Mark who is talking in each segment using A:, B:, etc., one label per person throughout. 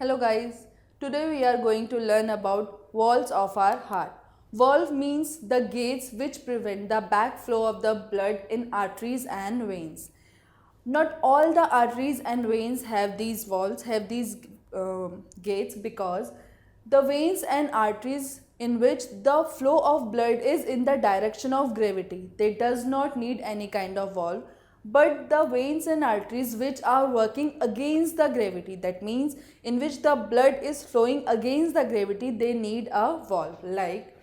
A: Hello guys, today we are going to learn about valves of our heart. Valve means the gates which prevent the backflow of the blood in arteries and veins. Not all the arteries and veins have these valves, have these gates, because the veins and arteries in which the flow of blood is in the direction of gravity, they does not need any kind of valve. But the veins and arteries which are working against the gravity, that means in which the blood is flowing against the gravity, they need a valve, like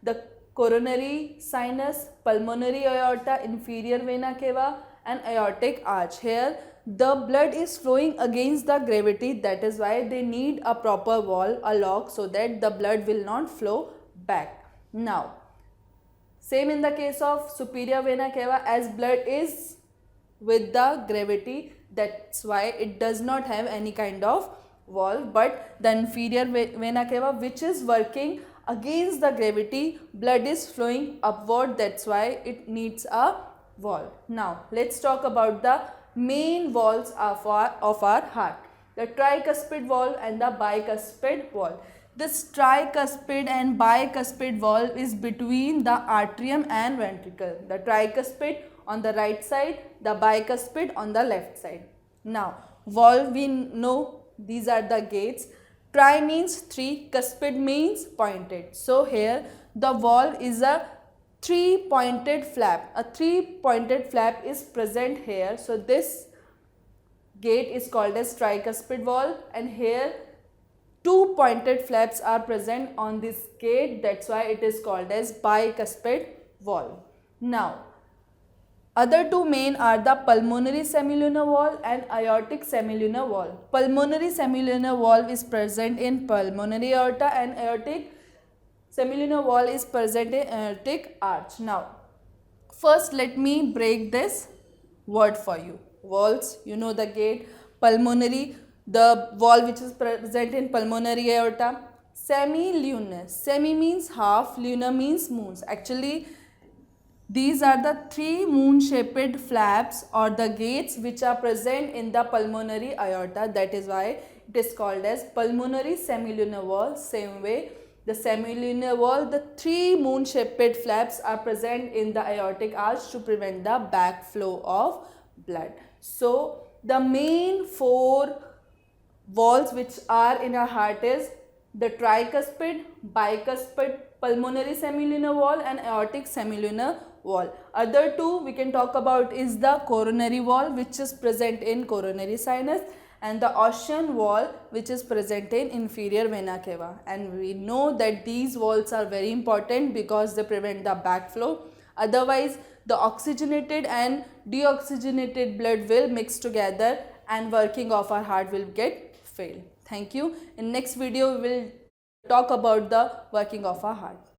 A: the coronary sinus, pulmonary aorta, inferior vena cava and aortic arch. Here the blood is flowing against the gravity, that is why they need a proper valve, a lock, so that the blood will not flow back. Now same in the case of superior vena cava, as blood is with the gravity, that's why it does not have any kind of valve. But the inferior vena cava, which is working against the gravity, blood is flowing upward, that's why it needs a valve. Now let's talk about the main valves of our heart: the tricuspid valve and the bicuspid valve. This tricuspid and bicuspid valve is between the atrium and ventricle. The tricuspid on the right side, the bicuspid on the left side. Now valve, we know these are the gates. Tri means 3, cuspid means pointed. So here the valve is a 3-pointed flap. A 3-pointed flap is present here. So this gate is called as tricuspid valve, and here 2 pointed flaps are present on this gate, that's why it is called as bicuspid valve. Now other two main are the pulmonary semilunar valve and aortic semilunar valve. Pulmonary semilunar valve is present in pulmonary aorta and aortic semilunar valve is present in aortic arch. Now first let me break this word for you. Valves, you know the gate. Pulmonary, the valve which is present in pulmonary aorta. Semilunar, semi means half, lunar means moons. Actually these are the 3 moon-shaped flaps or the gates which are present in the pulmonary aorta. That is why it is called as pulmonary semilunar valve. Same way, the semilunar valve, the 3 moon-shaped flaps are present in the aortic arch to prevent the backflow of blood. So the main 4 valves which are in our heart is the tricuspid, bicuspid, pulmonary semilunar valve and aortic semilunar valve. Other 2 we can talk about is the coronary valve, which is present in coronary sinus, and the ocean valve, which is present in inferior vena cava. And we know that these valves are very important because they prevent the backflow. Otherwise the oxygenated and deoxygenated blood will mix together and working of our heart will get failed. Thank you. In next video we will talk about the working of our heart.